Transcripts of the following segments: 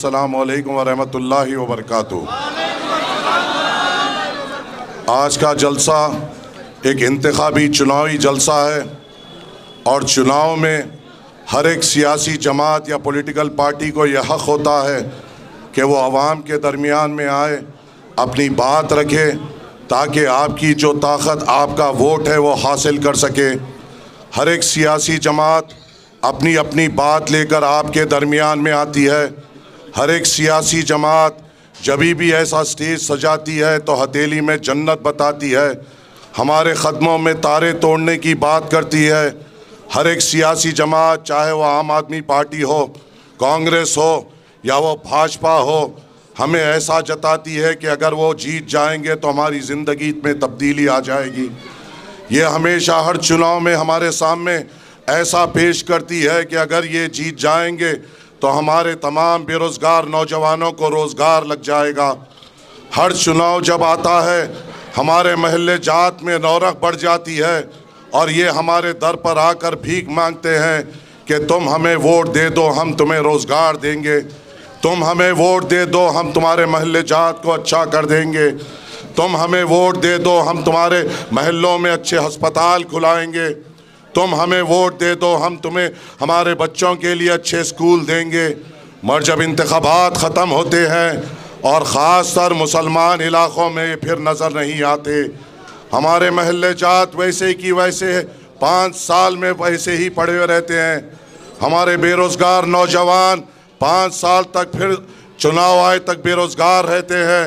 अस्सलामुअलैकुम वरहमतुल्लाहि वबरकातुहू। आज का जलसा एक इंतखाबी चुनावी जलसा है और चुनाव में हर एक सियासी जमात या पॉलिटिकल पार्टी को यह हक़ होता है कि वो आवाम के दरमियान में आए, अपनी बात रखे, ताकि आपकी जो ताकत आपका वोट है वो हासिल कर सके। हर एक सियासी जमात अपनी अपनी बात लेकर आपके दरमियान में आती है। हर एक सियासी जमात जब भी ऐसा स्टेज सजाती है तो हथेली में जन्नत बताती है, हमारे क़दमों में तारे तोड़ने की बात करती है। हर एक सियासी जमात, चाहे वो आम आदमी पार्टी हो, कांग्रेस हो या वो भाजपा हो, हमें ऐसा जताती है कि अगर वो जीत जाएंगे तो हमारी ज़िंदगी में तब्दीली आ जाएगी। ये हमेशा हर चुनाव में हमारे सामने ऐसा पेश करती है कि अगर ये जीत जाएंगे तो हमारे तमाम बेरोज़गार नौजवानों को रोज़गार लग जाएगा। हर चुनाव जब आता है हमारे महल्ले जात में रौनक बढ़ जाती है और ये हमारे दर पर आकर भीख मांगते हैं कि तुम हमें वोट दे दो, हम तुम्हें रोज़गार देंगे, तुम हमें वोट दे दो, हम तुम्हारे महल्ले जात को अच्छा कर देंगे, तुम हमें वोट दे दो, हम तुम्हारे महल्लों में अच्छे अस्पताल खुलाएंगे, तुम हमें वोट दे दो, हम तुम्हें हमारे बच्चों के लिए अच्छे स्कूल देंगे। मगर जब इंतखाबात ख़त्म होते हैं और ख़ास तर मुसलमान इलाक़ों में फिर नज़र नहीं आते। हमारे महल्ले जात वैसे की वैसे 5 साल में वैसे ही पड़े हुए रहते हैं। हमारे बेरोज़गार नौजवान 5 साल तक फिर चुनाव आए तक बेरोज़गार रहते हैं।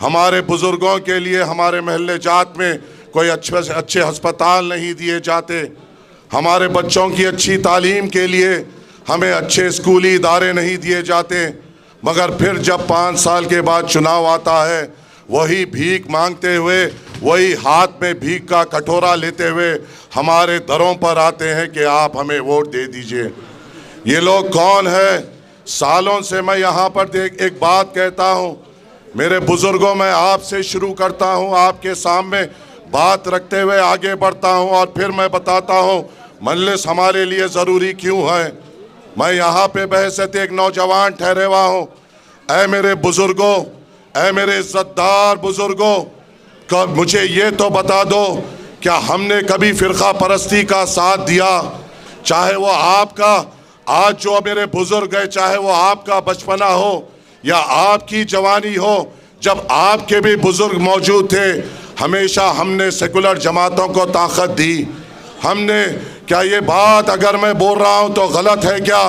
हमारे बुज़ुर्गों के लिए हमारे महल्ले जात में कोई अच्छे अस्पताल नहीं दिए जाते। हमारे बच्चों की अच्छी तालीम के लिए हमें अच्छे स्कूली इदारे नहीं दिए जाते। मगर फिर जब 5 साल के बाद चुनाव आता है, वही भीख मांगते हुए, वही हाथ में भीख का कटोरा लेते हुए हमारे दरों पर आते हैं कि आप हमें वोट दे दीजिए। ये लोग कौन है? सालों से मैं यहाँ पर एक बात कहता हूँ, मेरे बुज़ुर्गों, मैं आपसे शुरू करता हूँ, आपके सामने बात रखते हुए आगे बढ़ता हूँ और फिर मैं बताता हूँ मजलिस हमारे लिए ज़रूरी क्यों है। मैं यहाँ पे बहसत एक नौजवान ठहरे हुआ हूँ। ऐ मेरे बुज़ुर्गों, ऐ मेरे इज़्ज़तदार बुज़ुर्गों, कब मुझे ये तो बता दो, क्या हमने कभी फ़िरक़ा परस्ती का साथ दिया? चाहे वो आपका आज जो मेरे बुज़ुर्ग है, चाहे वो आपका बचपना हो या आपकी जवानी हो, जब आपके भी बुज़ुर्ग मौजूद थे, हमेशा हमने सेकुलर जमातों को ताकत दी। हमने, क्या ये बात अगर मैं बोल रहा हूँ तो गलत है क्या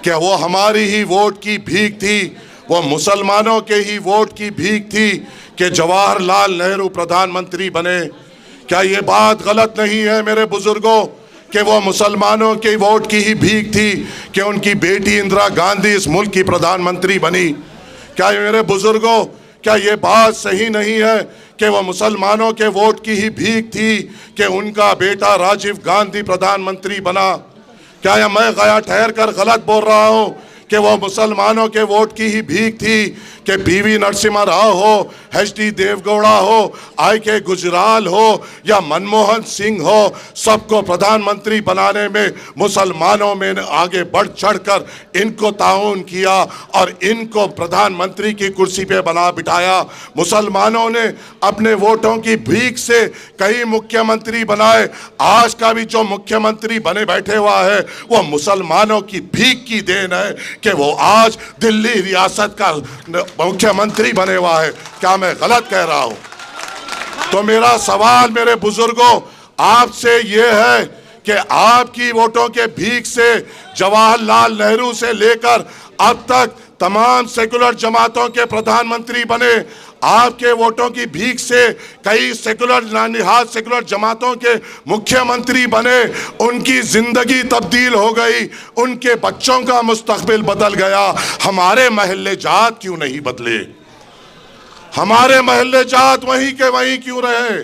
कि वो हमारी ही वोट की भीख थी, वो मुसलमानों के ही वोट की भीख थी कि जवाहरलाल नेहरू प्रधानमंत्री बने? क्या ये बात गलत नहीं है मेरे बुज़ुर्गों कि वो मुसलमानों के वोट की ही भीख थी कि उनकी बेटी इंदिरा गांधी इस मुल्क की प्रधानमंत्री बनी? क्या मेरे बुज़ुर्गों, क्या ये बात सही नहीं है कि वह मुसलमानों के वोट की ही भीख थी कि उनका बेटा राजीव गांधी प्रधानमंत्री बना? क्या या मैं गया ठहर कर गलत बोल रहा हूँ कि वह मुसलमानों के वोट की ही भीख थी कि पीवी नरसिम्हा राव हो, एच.डी. देवगौड़ा हो, आई.के. गुजराल हो या मनमोहन सिंह हो, सबको प्रधानमंत्री बनाने में मुसलमानों में आगे बढ़ चढ़कर इनको ताउन किया और इनको प्रधानमंत्री की कुर्सी पे बना बिठाया। मुसलमानों ने अपने वोटों की भीख से कई मुख्यमंत्री बनाए। आज का भी जो मुख्यमंत्री बने बैठे हुआ है वो मुसलमानों की भीख की देन है कि वो आज दिल्ली रियासत का मुख्यमंत्री बने हुआ है। क्या मैं गलत कह रहा हूं? तो मेरा सवाल मेरे बुजुर्गों आपसे ये है कि आपकी वोटों के भीख से जवाहरलाल नेहरू से लेकर अब तक तमाम सेकुलर जमातों के प्रधानमंत्री बने। आपके वोटों की भीख से कई सेकुलर जमातों के मुख्यमंत्री बने। उनकी जिंदगी तब्दील हो गई, उनके बच्चों का मुस्तकबिल बदल गया। हमारे महल्ले जात क्यों नहीं बदले? हमारे महल्ले जात वहीं के वहीं क्यों रहे?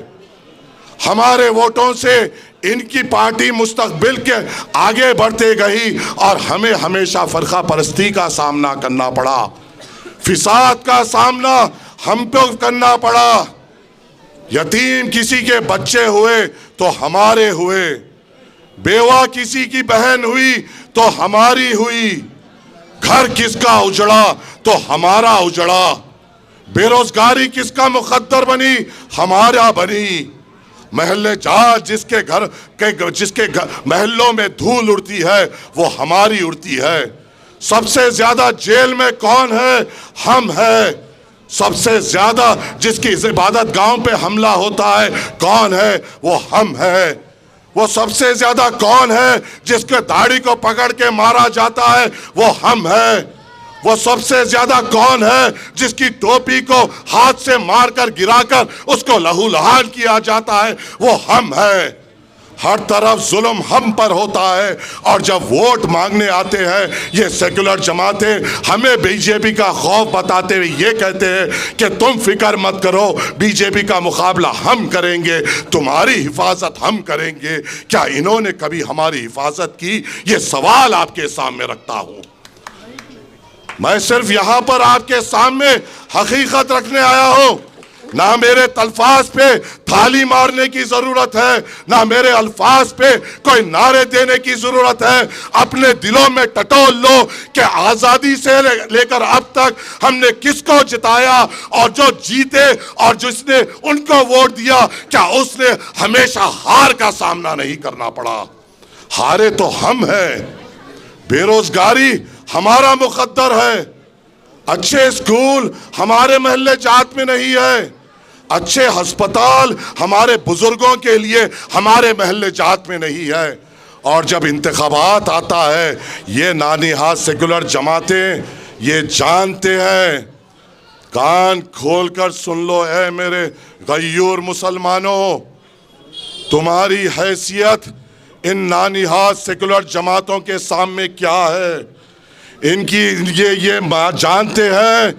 हमारे वोटों से इनकी पार्टी मुस्तकबिल के आगे बढ़ते गई और हमें हमेशा फ़िरक़ा परस्ती का सामना करना पड़ा, फिसाद का सामना हम पे करना पड़ा। यतीम किसी के बच्चे हुए तो हमारे हुए, बेवा किसी की बहन हुई तो हमारी हुई, घर किसका उजड़ा तो हमारा उजड़ा, बेरोजगारी किसका मुकद्दर बनी, हमारा बनी, महल्ले जात जिसके महल्लों में धूल उड़ती है वो हमारी उड़ती है। सबसे ज्यादा जेल में कौन है, हम है। सबसे ज्यादा जिसकी इबादत गांव पे हमला होता है कौन है, वो हम है। वो सबसे ज्यादा कौन है जिसके दाढ़ी को पकड़ के मारा जाता है, वो हम है। वो सबसे ज्यादा कौन है जिसकी टोपी को हाथ से मारकर गिराकर उसको लहूलुहान किया जाता है, वो हम है। हर तरफ जुल्म हम पर होता है, और जब वोट मांगने आते हैं ये सेकुलर जमातें हमें बीजेपी का खौफ बताते हुए ये कहते हैं कि तुम फिक्र मत करो, बीजेपी का मुकाबला हम करेंगे, तुम्हारी हिफाजत हम करेंगे। क्या इन्होंने कभी हमारी हिफाजत की, ये सवाल आपके सामने रखता हूं। मैं सिर्फ यहां पर आपके सामने हकीकत रखने आया हूं। ना मेरे तल्फाज पे थाली मारने की जरूरत है, ना मेरे अल्फाज पे कोई नारे देने की जरूरत है। अपने दिलों में टटोल लो कि आजादी से लेकर अब तक हमने किसको जिताया, और जो जीते और जिसने उनको वोट दिया क्या उसने हमेशा हार का सामना नहीं करना पड़ा। हारे तो हम हैं। बेरोजगारी हमारा मुकद्दर है। अच्छे स्कूल हमारे महल्ले जात में नहीं है। अच्छे अस्पताल हमारे बुजुर्गों के लिए हमारे महल्ले जात में नहीं है। और जब इंतखाबात आता है ये नानीहात सेकुलर जमातें ये जानते हैं। कान खोलकर सुन लो ऐ मेरे गयूर मुसलमानों, तुम्हारी हैसियत इन नानीहात सेकुलर जमातों के सामने क्या है। इनकी ये जानते हैं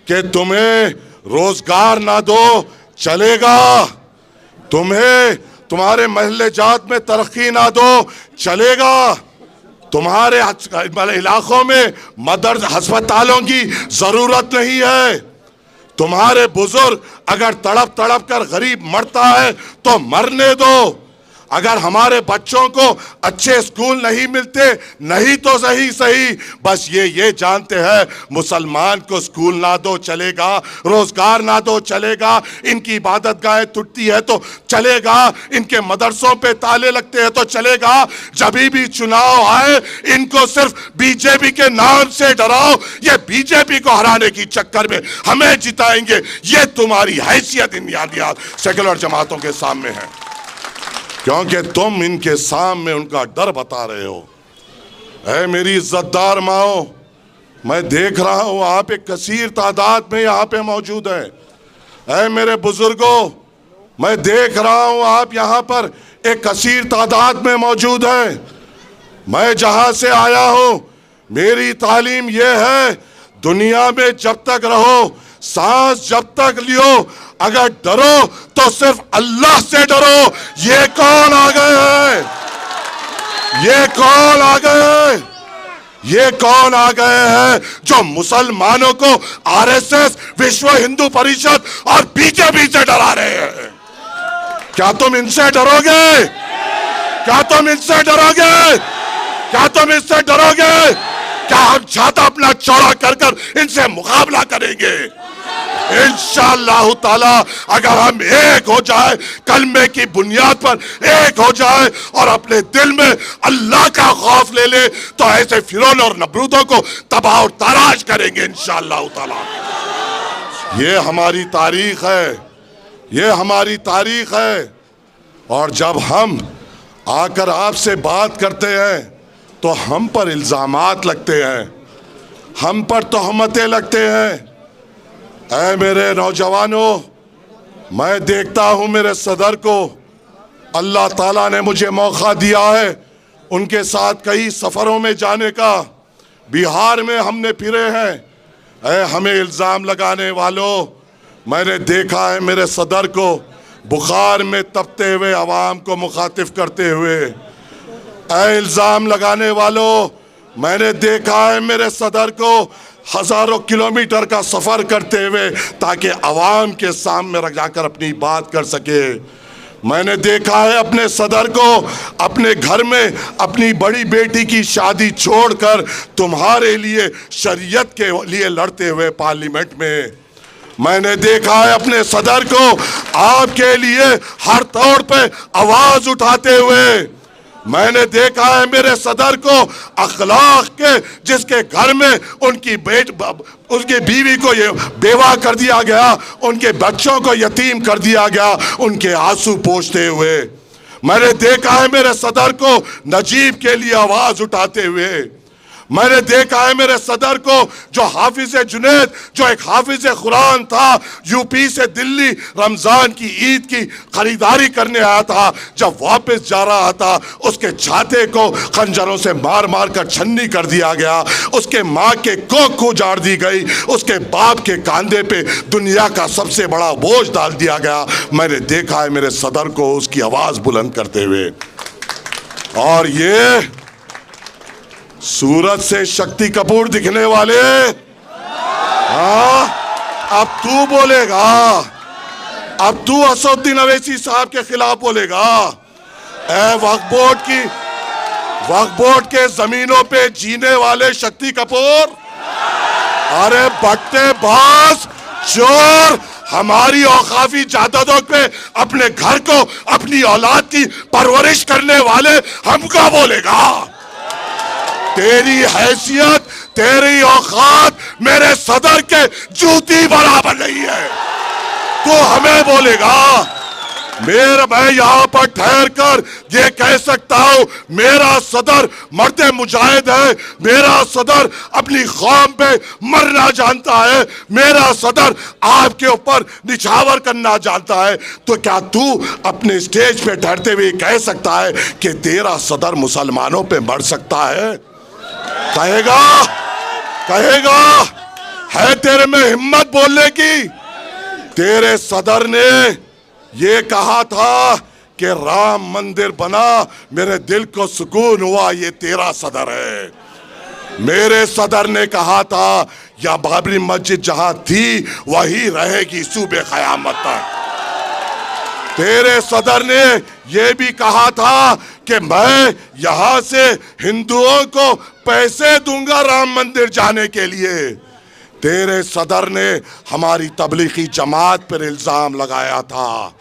कि तुम्हें रोजगार ना दो चलेगा, तुम्हें तुम्हारे महल्ले जात में तरक्की ना दो चलेगा, तुम्हारे इलाकों में मदर अस्पतालों की जरूरत नहीं है, तुम्हारे बुजुर्ग अगर तड़प तड़प कर गरीब मरता है तो मरने दो। अगर हमारे बच्चों को अच्छे स्कूल नहीं मिलते नहीं तो सही बस ये जानते हैं मुसलमान को स्कूल ना दो चलेगा, रोजगार ना दो चलेगा, इनकी इबादत गाहें टूटती है तो चलेगा, इनके मदरसों पे ताले लगते हैं तो चलेगा। जब भी चुनाव आए इनको सिर्फ बीजेपी के नाम से डराओ, ये बीजेपी को हराने की चक्कर में हमें जिताएंगे, ये तुम्हारी हैसियत इन सेकुलर जमातों के सामने है, क्योंकि तुम इनके सामने उनका डर बता रहे हो। ऐ मेरी इज्जतदार माओ, मैं देख रहा हूं आप एक कसीर तादाद में यहाँ पे मौजूद है। ऐ मेरे बुजुर्गों, मैं देख रहा हूं आप यहाँ पर एक कसीर तादाद में मौजूद है। मैं जहां से आया हूं मेरी तालीम यह है, दुनिया में जब तक रहो, सांस जब तक लियो, अगर डरो तो सिर्फ अल्लाह से डरो। ये कौन आ गए हैं, ये कौन आ गए हैं, ये कौन आ गए हैं जो मुसलमानों को आरएसएस, विश्व हिंदू परिषद और बीजेपी से डरा रहे हैं। क्या तुम इनसे डरोगे, क्या तुम इनसे डरोगे, क्या तुम इससे डरोगे? क्या हम छाता अपना चौड़ा कर कर इनसे मुकाबला करेंगे? इंशाअल्लाह ताला अगर हम एक हो जाए, कलमे की बुनियाद पर एक हो जाए और अपने दिल में अल्लाह का खौफ ले ले तो ऐसे फिरौन और नमरूदों को तबाह और तराश करेंगे इंशाअल्लाह ताला। ये हमारी तारीख है, ये हमारी तारीख है। और जब हम आकर आपसे बात करते हैं तो हम पर इल्जामात लगते हैं, हम पर तोहमतें लगते हैं। ऐ मेरे नौजवानों, मैं देखता हूं मेरे सदर को अल्लाह ताला ने मुझे मौका दिया है उनके साथ कई सफ़रों में जाने का। बिहार में हमने फिरे हैं। ऐ हमें इल्ज़ाम लगाने वालों, मैंने देखा है मेरे सदर को बुखार में तपते हुए अवाम को मुखातिब करते हुए। ऐ इल्ज़ाम लगाने वालों, मैंने देखा है मेरे सदर को हजारों किलोमीटर का सफ़र करते हुए ताकि अवाम के सामने रख जाकर अपनी बात कर सके। मैंने देखा है अपने सदर को अपने घर में अपनी बड़ी बेटी की शादी छोड़कर तुम्हारे लिए शरीयत के लिए लड़ते हुए पार्लियामेंट में। मैंने देखा है अपने सदर को आपके लिए हर तौर पे आवाज उठाते हुए। मैंने देखा है मेरे सदर को अखलाक के जिसके घर में उसकी बीवी को ये बेवा कर दिया गया, उनके बच्चों को यतीम कर दिया गया, उनके आंसू पोंछते हुए। मैंने देखा है मेरे सदर को नजीब के लिए आवाज उठाते हुए। मैंने देखा है मेरे सदर को जो हाफिज जुनैद, जो एक हाफिज कुरान था, यूपी से दिल्ली रमजान की ईद की खरीदारी करने आया था, जब वापस जा रहा था उसके छाते को खंजरों से मार मार कर छन्नी कर दिया गया, उसके माँ के कोख उजाड़ दी गई, उसके बाप के कांधे पे दुनिया का सबसे बड़ा बोझ डाल दिया गया। मैंने देखा है मेरे सदर को उसकी आवाज बुलंद करते हुए। और ये सूरत से शक्ति कपूर दिखने वाले, हाँ, अब तू बोलेगा, अब तू असदुद्दीन अवैसी साहब के खिलाफ बोलेगा। वक्फ बोर्ड के जमीनों पे जीने वाले शक्ति कपूर, अरे बट्टे बाज चोर, हमारी औकाफी जायदादों पे अपने घर को, अपनी औलाद की परवरिश करने वाले हमको बोलेगा। तेरी हैसियत, तेरी औकात मेरे सदर के जूती बराबर नहीं है, तो हमें बोलेगा। मैं यहां पर ठहर कर ये कह सकता हूं, मेरा सदर मर्द मुजाहिद है, मेरा सदर अपनी कौम पे मरना जानता है, मेरा सदर आपके ऊपर निछावर करना जानता है। तो क्या तू अपने स्टेज पे ठहरते हुए कह सकता है कि तेरा सदर मुसलमानों पे मर सकता है? कहेगा? कहेगा? है तेरे में हिम्मत बोलने की? तेरे सदर ने ये कहा था कि राम मंदिर बना, मेरे दिल को सुकून हुआ, ये तेरा सदर है। मेरे सदर ने कहा था या बाबरी मस्जिद जहां थी वही रहेगी सूबे क़यामत तक। तेरे सदर ने यह भी कहा था कि मैं यहां से हिंदुओं को पैसे दूंगा राम मंदिर जाने के लिए। तेरे सदर ने हमारी तबलीगी जमात पर इल्जाम लगाया था।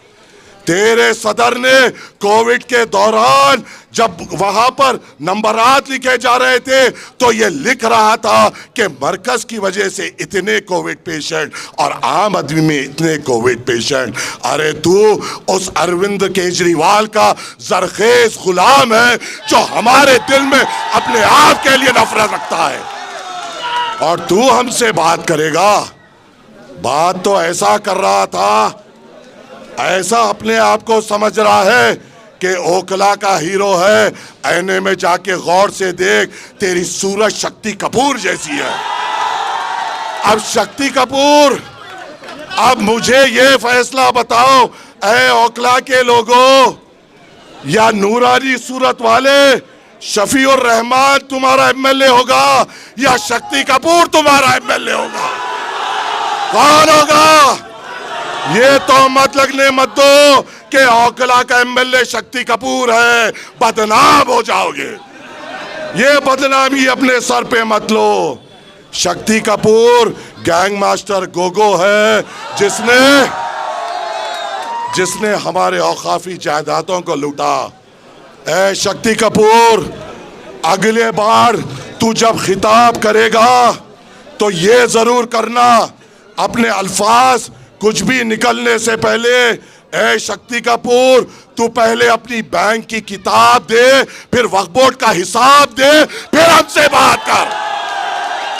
तेरे सदर ने कोविड के दौरान जब वहां पर नंबरात लिखे जा रहे थे तो ये लिख रहा था कि मरकज की वजह से इतने कोविड पेशेंट और आम आदमी में इतने कोविड पेशेंट। अरे तू उस अरविंद केजरीवाल का जरखेज गुलाम है जो हमारे दिल में अपने आप के लिए नफरत रखता है, और तू हमसे बात करेगा। बात तो ऐसा कर रहा था, ऐसा अपने आप को समझ रहा है कि ओखला का हीरो है। आईने में जाके गौर से देख, तेरी सूरत शक्ति कपूर जैसी है। अब शक्ति कपूर, अब मुझे ये फैसला बताओ, ऐ ओखला के लोगों या नूरानी सूरत वाले, शफीउर रहमान तुम्हारा एमएलए होगा या शक्ति कपूर तुम्हारा एमएलए होगा? कौन होगा? ये तो मत लगने मत दो कि ओखला का एमएलए शक्ति कपूर है, बदनाम हो जाओगे। ये बदनामी अपने सर पे मत लो। शक्ति कपूर गैंग मास्टर गोगो है जिसने हमारे औकाफी जायदादों को लूटा। ऐ शक्ति कपूर, अगले बार तू जब खिताब करेगा तो ये जरूर करना, अपने अल्फाज कुछ भी निकलने से पहले, ऐ शक्ति कपूर, तू पहले अपनी बैंक की किताब दे, फिर वक्फ बोर्ड का हिसाब दे, फिर हमसे बात कर।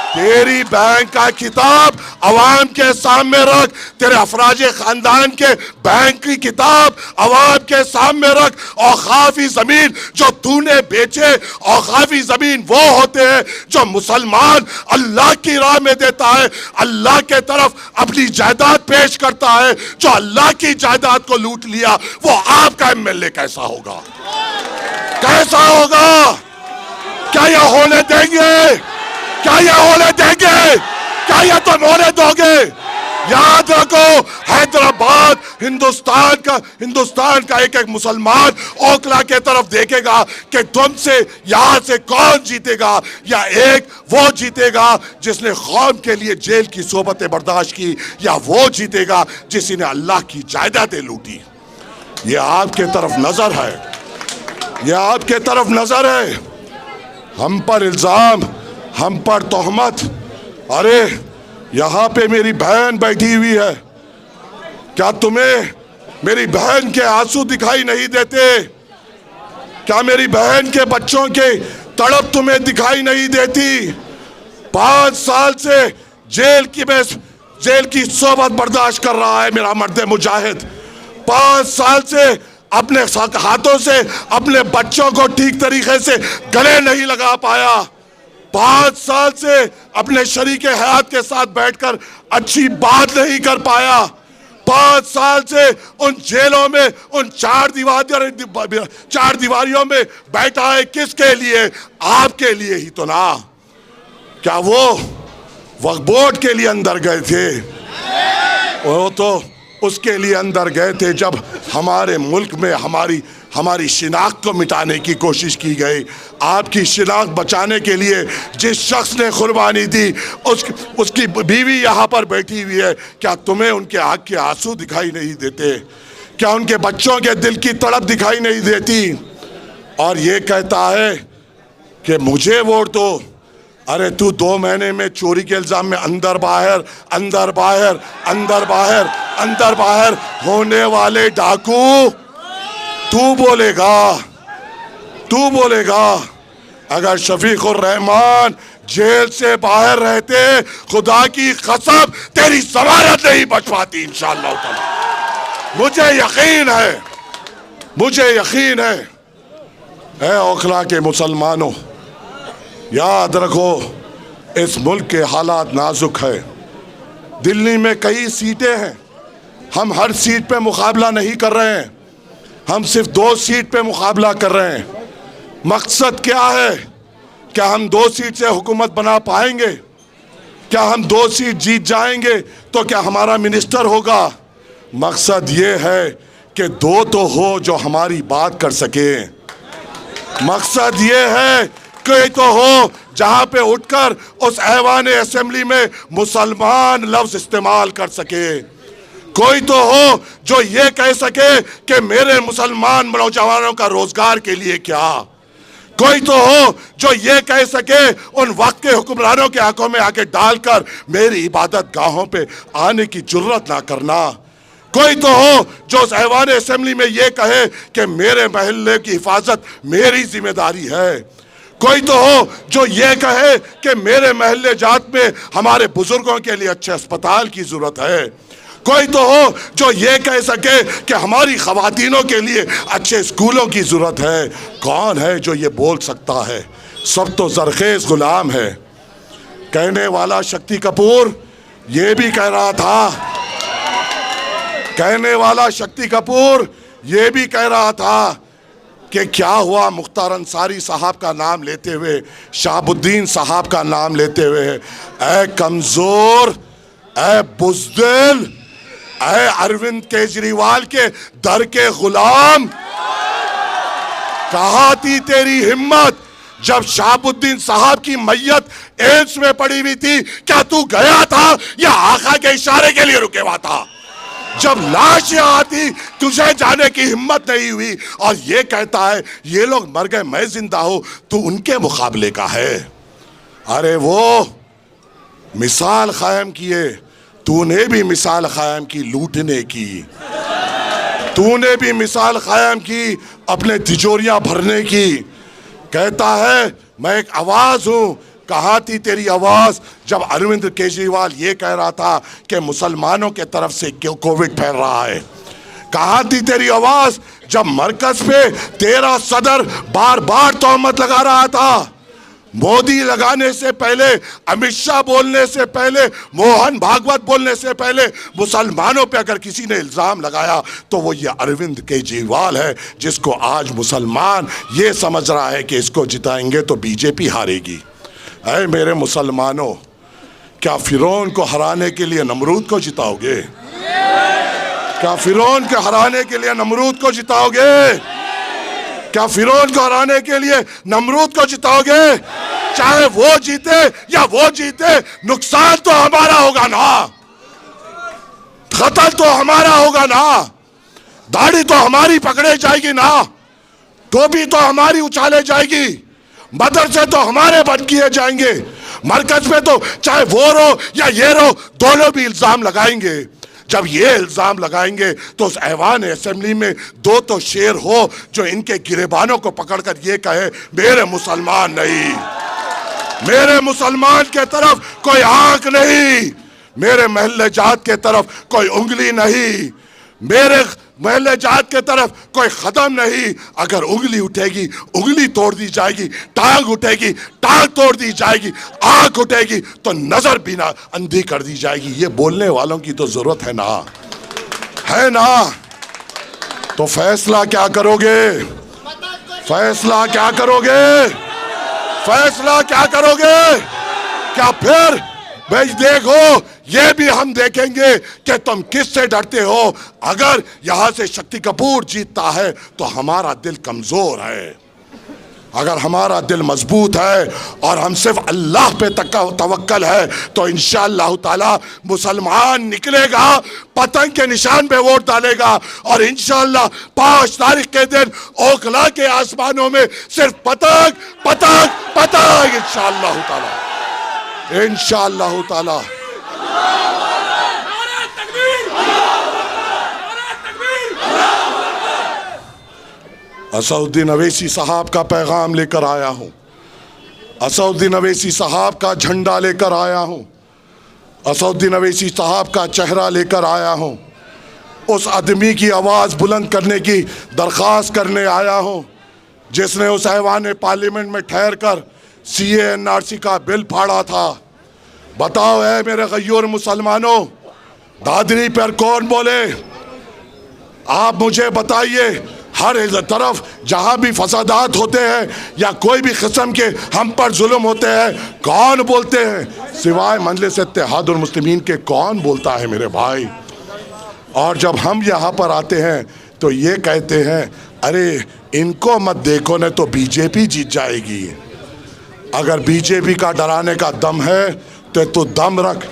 तेरी बैंक का किताब अवाम के सामने रख, तेरे अफराजे खानदान के बैंक की किताब अवाम के सामने रख। औकाफी जमीन जो तूने बेचे, औकाफी जमीन वो होते हैं जो मुसलमान अल्लाह की राह में देता है, अल्लाह के तरफ अपनी जायदाद पेश करता है। जो अल्लाह की जायदाद को लूट लिया वो आपका एमएलए कैसा होगा? कैसा होगा? क्या यह होने देंगे? क्या ये होने देंगे? क्या ये तुम होने दोगे? याद रखो, हैदराबाद हिंदुस्तान का एक एक मुसलमान ओखला के तरफ देखेगा कि तुमसे यहां से कौन जीतेगा, या एक वो जीतेगा जिसने कौम के लिए जेल की सोबतें बर्दाश्त की, या वो जीतेगा जिसने अल्लाह की जायदादें लूटी। ये आपके तरफ नजर है, ये आपके तरफ नजर है। हम पर इल्जाम, हम पर तोहमत। अरे यहां पे मेरी बहन बैठी हुई है, क्या तुम्हें मेरी बहन के आंसू दिखाई नहीं देते? क्या मेरी बहन के बच्चों के तड़प तुम्हें दिखाई नहीं देती? 5 साल से जेल की सोबत बर्दाश्त कर रहा है मेरा मर्द मुजाहिद। 5 साल से अपने हाथों से अपने बच्चों को ठीक तरीके से गले नहीं लगा पाया। 5 साल से अपने शरीके हयात के साथ बैठकर अच्छी बात नहीं कर पाया। 5 साल से उन जेलों में, उन चार दीवारियों में बैठा है। किसके लिए? आपके लिए ही तो ना। क्या वो वक्फ बोर्ड के लिए अंदर गए थे? वो तो उसके लिए अंदर गए थे जब हमारे मुल्क में हमारी शिनाख्त को मिटाने की कोशिश की गई। आपकी शिनाख्त बचाने के लिए जिस शख्स ने कुर्बानी दी, उसकी बीवी यहाँ पर बैठी हुई है। क्या तुम्हें उनके आँख के आंसू दिखाई नहीं देते? क्या उनके बच्चों के दिल की तड़प दिखाई नहीं देती? और ये कहता है कि मुझे वोट दो। अरे तू 2 महीने में चोरी के इल्जाम में अंदर बाहर होने वाले डाकू, तू बोलेगा? अगर शफीकुर रहमान जेल से बाहर रहते, खुदा की कसम तेरी जमानत नहीं बच पाती इंशाअल्लाह ताला। मुझे यकीन है। ऐ ओखला के मुसलमानों, याद रखो, इस मुल्क के हालात नाजुक है। दिल्ली में कई सीटें हैं, हम हर सीट पे मुकाबला नहीं कर रहे हैं, हम सिर्फ 2 सीट पे मुकाबला कर रहे हैं। मकसद क्या है? क्या हम 2 सीट से हुकूमत बना पाएंगे? क्या हम 2 सीट जीत जाएंगे तो क्या हमारा मिनिस्टर होगा? मकसद ये है कि 2 तो हो जो हमारी बात कर सके। मकसद ये है कोई तो हो जहां पे उठकर उस ऐवान असेंबली में मुसलमान लफ्ज इस्तेमाल कर सके। कोई तो हो जो ये कह सके कि मेरे मुसलमान नौजवानों का रोजगार के लिए क्या। कोई तो हो जो ये कह सके उन वक्त के हुक्मरानों के आंखों में आके डालकर मेरी इबादत गाहों पे आने की जुर्रत ना करना। कोई तो हो जो उस ऐवान असेंबली में ये कहे कि मेरे महल्ले की हिफाजत मेरी जिम्मेदारी है। कोई तो हो जो ये कहे कि मेरे महल्ले जात में हमारे बुजुर्गों के लिए अच्छे अस्पताल की जरूरत है। कोई तो हो जो ये कह सके कि हमारी खवातीनों के लिए अच्छे स्कूलों की जरूरत है। कौन है जो ये बोल सकता है? सब तो जरखेज गुलाम है। कहने वाला शक्ति कपूर ये भी कह रहा था, कहने वाला शक्ति कपूर ये भी कह रहा था कि क्या हुआ मुख्तार अंसारी साहब का नाम लेते हुए, शहाबुद्दीन साहब का नाम लेते हुए, ऐ कमजोर, ऐ बुज़दिल, ऐ अरविंद केजरीवाल के दर के गुलाम, कहाँ थी तेरी हिम्मत जब शहाबुद्दीन साहब की मैयत एम्स में पड़ी हुई थी? क्या तू गया था या आका के इशारे के लिए रुके हुआ था? जब लाश यहाँ आती तुझे जाने की हिम्मत नहीं हुई और ये कहता है ये लोग मर गए मैं जिंदा हूं, तू उनके मुकाबले का है। अरे वो मिसाल कायम किए, तूने भी मिसाल कायम की लूटने की, तूने भी मिसाल कायम की अपने तिजोरियां भरने की। कहता है मैं एक आवाज हूं। कहाँ थी तेरी आवाज जब अरविंद केजरीवाल ये कह रहा था कि मुसलमानों के तरफ से क्यों कोविड फैल रहा है? कहाँ थी तेरी आवाज जब मरकज पे तेरा सदर बार बार तोहमत लगा रहा था? मोदी लगाने से पहले, अमित शाह बोलने से पहले, मोहन भागवत बोलने से पहले मुसलमानों पे अगर किसी ने इल्जाम लगाया तो वो ये अरविंद केजरीवाल है, जिसको आज मुसलमान ये समझ रहा है कि इसको जिताएंगे तो बीजेपी हारेगी। ऐ मेरे मुसलमानों, क्या फिरौन को हराने के लिए नमरूद को जिताओगे? क्या फिरौन को हराने के लिए नमरूद को जिताओगे? क्या फिरौन को हराने के लिए नमरूद को जिताओगे? चाहे वो जीते या वो जीते, नुकसान तो हमारा होगा ना, कत्ल तो हमारा होगा ना, दाढ़ी तो हमारी पकड़े जाएगी ना, टोपी तो हमारी उछाले जाएगी, मदरसे तो हमारे बंद किए जाएंगे, मरकज पे तो चाहे वो रो या ये रो, दोनों भी इल्जाम लगाएंगे। जब ये इल्जाम लगाएंगे तो उस ऐवान असेंबली में दो तो शेर हो जो इनके गिरेबानों को पकड़कर ये कहे मेरे मुसलमान नहीं, मेरे मुसलमान के तरफ कोई आंख नहीं, मेरे महल्ले जात के तरफ कोई उंगली नहीं, मेरे महल्ले जात के तरफ कोई कदम नहीं। अगर उंगली उठेगी उंगली तोड़ दी जाएगी, टांग उठेगी टांग तोड़ दी जाएगी, आंख उठेगी तो नजर भी ना अंधी कर दी जाएगी। ये बोलने वालों की तो जरूरत है ना, है ना? तो फैसला क्या करोगे? फैसला क्या करोगे? फैसला क्या करोगे? क्या फिर भाई देखो, ये भी हम देखेंगे कि तुम किससे डरते हो। अगर यहां से शक्ति कपूर जीतता है तो हमारा दिल कमजोर है, अगर हमारा दिल मजबूत है और हम सिर्फ अल्लाह पे तवक्कल है तो इंशाअल्लाह ताला मुसलमान निकलेगा, पतंग के निशान पे वोट डालेगा और इंशाअल्लाह 5 तारीख के दिन ओखला के आसमानों में सिर्फ पतंग पतंग पतंग, इंशाअल्लाह ताला, इंशाअल्लाह ताला। असदुद्दीन अवैसी साहब का पैगाम लेकर आया हूं, असदुद्दीन अवैसी साहब का झंडा लेकर आया हूं, असदुद्दीन अवैसी साहब का चेहरा लेकर आया हूं, उस आदमी की आवाज बुलंद करने की दरख्वास्त करने आया हूं जिसने उस ऐवान पार्लियामेंट में ठहर कर CA NRC का बिल फाड़ा था। बताओ है मेरे गयूर मुसलमानों, दादरी पर कौन बोले? आप मुझे बताइए, हर तरफ जहां भी फसादात होते हैं या कोई भी किस्म के हम पर जुल्म होते हैं, कौन बोलते हैं? सिवाय मजलिस इत्तेहादुल मुस्लिमीन के कौन बोलता है मेरे भाई? और जब हम यहाँ पर आते हैं तो ये कहते हैं अरे इनको मत देखो न तो बीजेपी जीत जाएगी। अगर बीजेपी का डराने का दम है तो तू दम रख,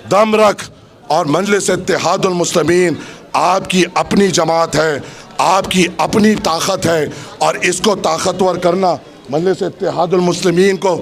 दम रख। और मजलिस इत्तेहादुल मुस्लिमीन आपकी अपनी जमात है, आपकी अपनी ताकत है और इसको ताकतवर करना, मजलिस इत्तेहादुल मुस्लिमीन को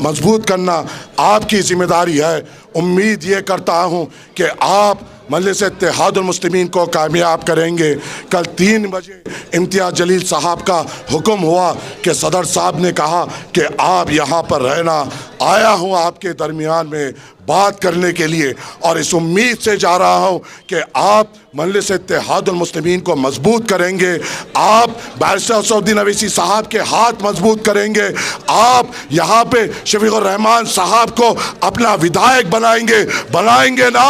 मजबूत करना आपकी जिम्मेदारी है। उम्मीद ये करता हूँ कि आप मजलिस इत्तेहादुल मुस्लिमीन को कामयाब करेंगे। कल 3 बजे इम्तियाज़ जलील साहब का हुक्म हुआ कि सदर साहब ने कहा कि आप यहाँ पर रहना, आया हूँ आपके दरमियान में बात करने के लिए और इस उम्मीद से जा रहा हूँ कि आप मजलिस इत्तेहादुल मुस्लिमीन को मजबूत करेंगे, आप बैरिस्टर असदुद्दीन अवैसी साहब के हाथ मजबूत करेंगे, आप यहाँ पे शफीकुर रहमान साहब को अपना विधायक बनाएंगे, बनाएंगे ना,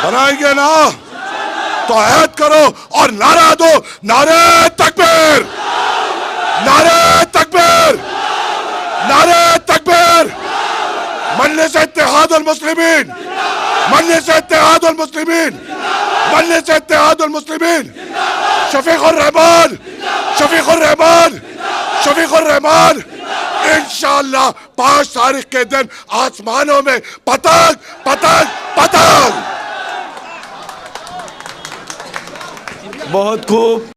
बनाएंगे ना? तो ऐद करो और नारा दो, नारे तकबीर, नारे तकबीर, नारे तकबीर। मजलिस इत्तेहादुल मुस्लिमीन, मजलिस इत्तेहादुल मुस्लिमीन, मजलिस इत्तेहादुल मुस्लिमीन। शफीकुर रहमान, शफीकुर रहमान, शफीकुर रहमान। इंशाअल्लाह 5 तारीख के दिन आसमानों में पतंग पतंग पतंग। बहुत खूब।